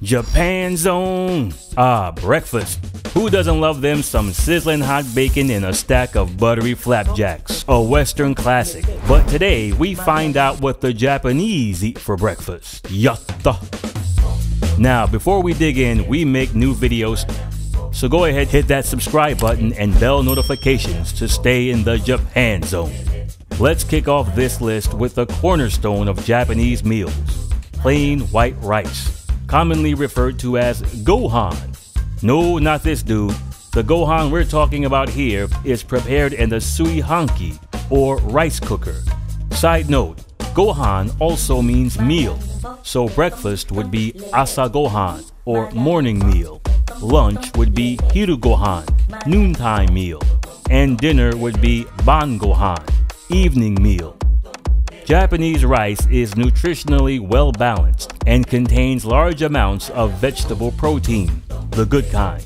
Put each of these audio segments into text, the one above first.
Japan Zone! Ah, breakfast. Who doesn't love them some sizzling hot bacon and a stack of buttery flapjacks? A Western classic. But today, we find out what the Japanese eat for breakfast. Yatta! Now, before we dig in, we make new videos. So go ahead, hit that subscribe button and bell notifications to stay in the Japan Zone. Let's kick off this list with the cornerstone of Japanese meals. Plain white rice, commonly referred to as gohan. No, not this dude. The gohan we're talking about here is prepared in the Sui-hanki, or rice cooker. Side note, gohan also means meal, so breakfast would be asa gohan, or morning meal. Lunch would be hiru gohan, noontime meal. And dinner would be ban gohan, evening meal. Japanese rice is nutritionally well balanced and contains large amounts of vegetable protein, the good kind,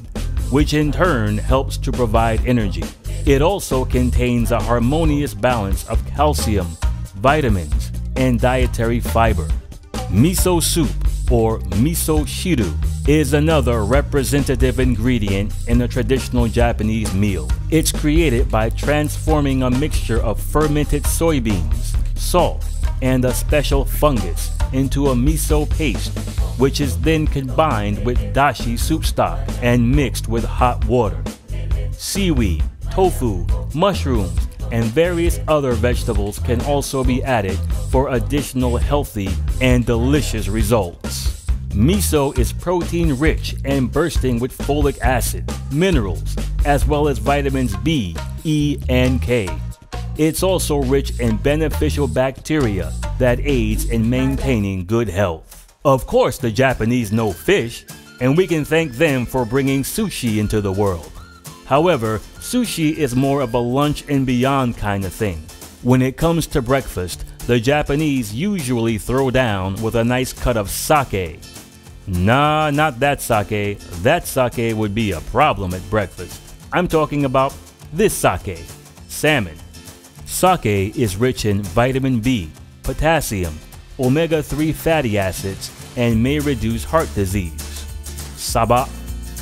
which in turn helps to provide energy. It also contains a harmonious balance of calcium, vitamins, and dietary fiber. Miso soup, or miso shiru, is another representative ingredient in a traditional Japanese meal. It's created by transforming a mixture of fermented soybeans, salt, and a special fungus into a miso paste, which is then combined with dashi soup stock and mixed with hot water. Seaweed, tofu, mushrooms, and various other vegetables can also be added for additional healthy and delicious results. Miso is protein-rich and bursting with folic acid, minerals, as well as vitamins B, E, and K. It's also rich in beneficial bacteria that aids in maintaining good health. Of course, the Japanese know fish, and we can thank them for bringing sushi into the world. However, sushi is more of a lunch and beyond kind of thing. When it comes to breakfast, the Japanese usually throw down with a nice cut of sake. Nah, not that sake. That sake would be a problem at breakfast. I'm talking about this sake, salmon. Sake is rich in vitamin B, potassium, omega-3 fatty acids, and may reduce heart disease. Saba,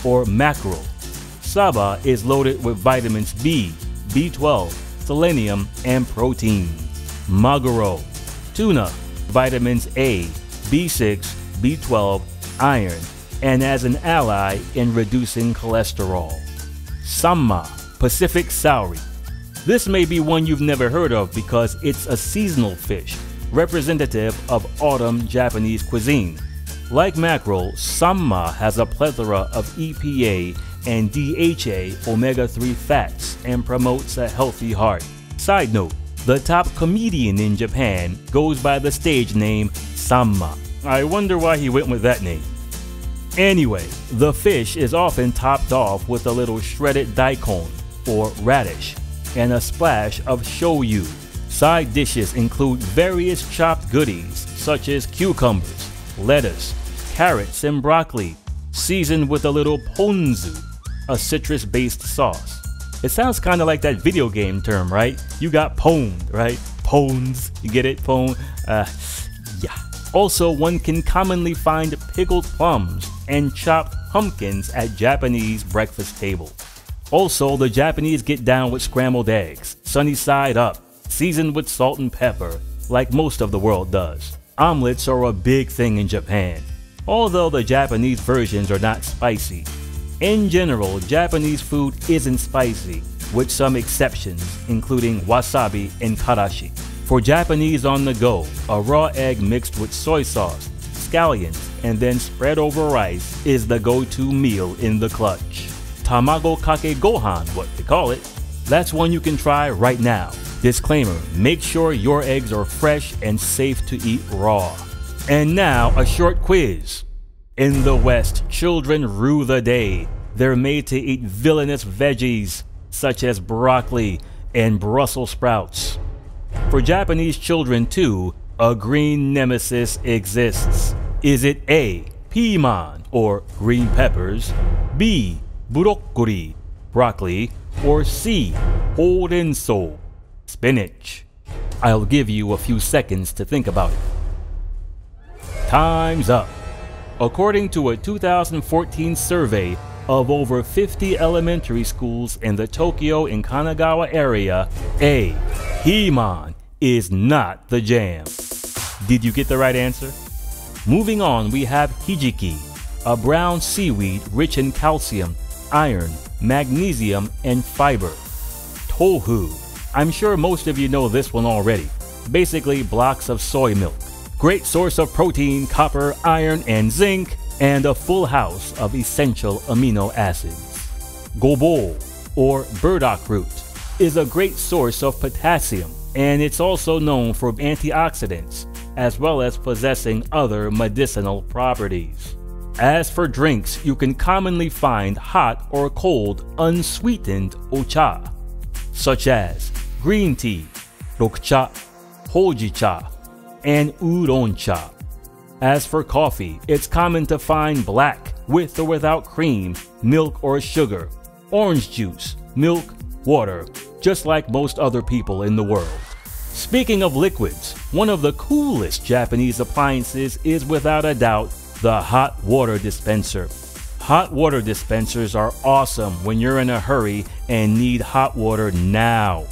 or mackerel. Saba is loaded with vitamins B, B12, selenium, and protein. Maguro. Tuna, vitamins A, B6, B12, iron, and as an ally in reducing cholesterol. Samma, Pacific Sauri. This may be one you've never heard of because it's a seasonal fish, representative of autumn Japanese cuisine. Like mackerel, samma has a plethora of EPA and DHA omega-3 fats and promotes a healthy heart. Side note, the top comedian in Japan goes by the stage name Samma. I wonder why he went with that name. Anyway, the fish is often topped off with a little shredded daikon, or radish, and a splash of shoyu. Side dishes include various chopped goodies such as cucumbers, lettuce, carrots, and broccoli, seasoned with a little ponzu, a citrus-based sauce. It sounds kind of like that video game term, right? You got pwned, right? Pones, you get it? Pone? Yeah. Also, one can commonly find pickled plums and chopped pumpkins at Japanese breakfast tables. Also, the Japanese get down with scrambled eggs, sunny side up, seasoned with salt and pepper, like most of the world does. Omelets are a big thing in Japan, although the Japanese versions are not spicy. In general, Japanese food isn't spicy, with some exceptions, including wasabi and karashi. For Japanese on the go, a raw egg mixed with soy sauce, scallions, and then spread over rice is the go-to meal in the clutch. Tamago kake gohan, what they call it. That's one you can try right now. Disclaimer, make sure your eggs are fresh and safe to eat raw. And now, a short quiz. In the West, children rue the day. They're made to eat villainous veggies, such as broccoli and Brussels sprouts. For Japanese children too, a green nemesis exists. Is it A, piiman, or green peppers, B, broccoli, broccoli, or C, horenso, spinach? I'll give you a few seconds to think about it. Time's up. according to a 2014 survey of over 50 elementary schools in the Tokyo and Kanagawa area, A. He-man is not the jam. Did you get the right answer? Moving on, we have hijiki, a brown seaweed rich in calcium, iron, magnesium, and fiber. Tofu. I'm sure most of you know this one already. Basically blocks of soy milk. Great source of protein, copper, iron, and zinc, and a full house of essential amino acids. Gobo, or burdock root, is a great source of potassium, and it's also known for antioxidants, as well as possessing other medicinal properties. As for drinks, you can commonly find hot or cold unsweetened ocha, such as green tea, rokcha, hojicha, and udon cha. As for coffee, it's common to find black, with or without cream, milk or sugar, orange juice, milk, water, just like most other people in the world. Speaking of liquids, one of the coolest Japanese appliances is without a doubt the hot water dispenser. Hot water dispensers are awesome when you're in a hurry and need hot water now.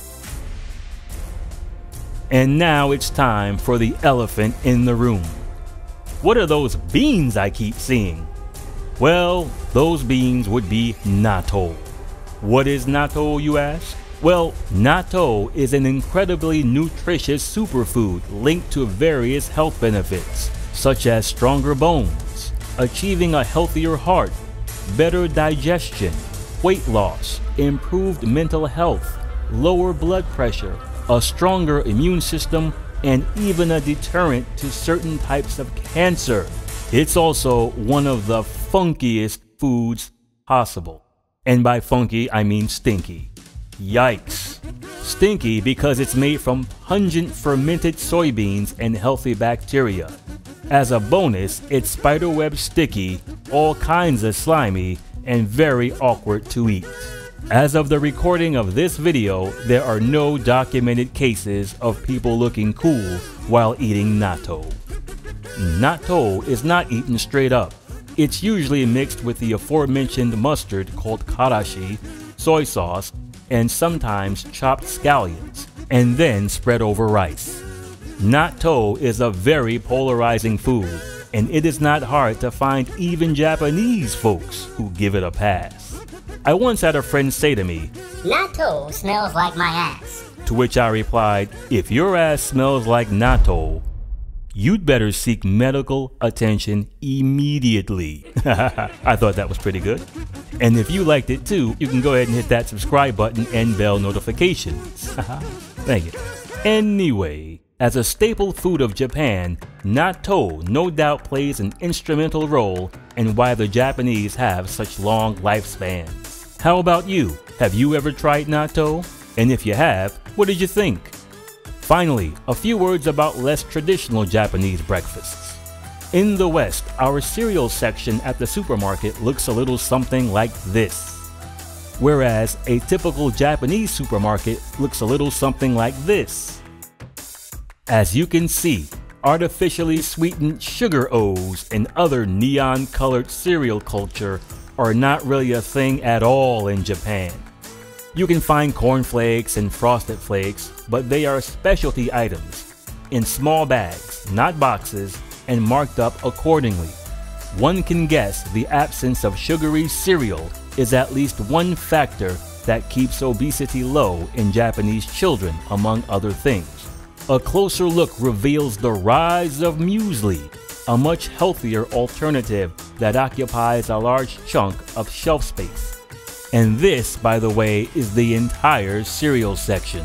And now it's time for the elephant in the room. What are those beans I keep seeing? Well, those beans would be natto. What is natto, you ask? Well, natto is an incredibly nutritious superfood linked to various health benefits, such as stronger bones, achieving a healthier heart, better digestion, weight loss, improved mental health, lower blood pressure, a stronger immune system, and even a deterrent to certain types of cancer. It's also one of the funkiest foods possible. And by funky, I mean stinky. Yikes. Stinky because it's made from pungent fermented soybeans and healthy bacteria. As a bonus, it's spiderweb sticky, all kinds of slimy, and very awkward to eat. As of the recording of this video, there are no documented cases of people looking cool while eating natto. Natto is not eaten straight up. It's usually mixed with the aforementioned mustard called karashi, soy sauce, and sometimes chopped scallions, and then spread over rice. Natto is a very polarizing food, and it is not hard to find even Japanese folks who give it a pass. I once had a friend say to me, "Natto smells like my ass." To which I replied, "If your ass smells like natto, you'd better seek medical attention immediately." I thought that was pretty good. And if you liked it too, you can go ahead and hit that subscribe button and bell notifications. Thank you. Anyway, as a staple food of Japan, natto no doubt plays an instrumental role in why the Japanese have such long lifespans. How about you? Have you ever tried natto? And if you have, what did you think? Finally, a few words about less traditional Japanese breakfasts. In the West, our cereal section at the supermarket looks a little something like this, whereas a typical Japanese supermarket looks a little something like this. As you can see, artificially sweetened sugar O's and other neon-colored cereal culture are not really a thing at all in Japan. You can find cornflakes and frosted flakes, but they are specialty items, in small bags, not boxes, and marked up accordingly. One can guess the absence of sugary cereal is at least one factor that keeps obesity low in Japanese children, among other things. A closer look reveals the rise of muesli, a much healthier alternative that occupies a large chunk of shelf space. And this, by the way, is the entire cereal section.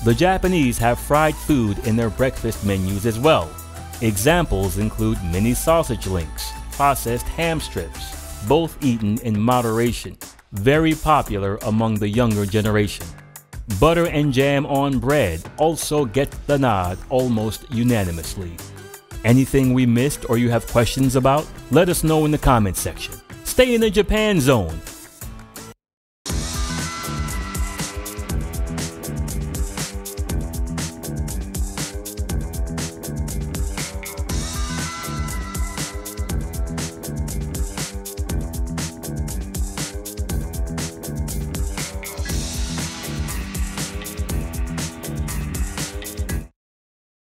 The Japanese have fried food in their breakfast menus as well. Examples include mini sausage links, processed ham strips, both eaten in moderation, very popular among the younger generation. Butter and jam on bread also get the nod almost unanimously. Anything we missed or you have questions about? Let us know in the comments section. Stay in the Japan zone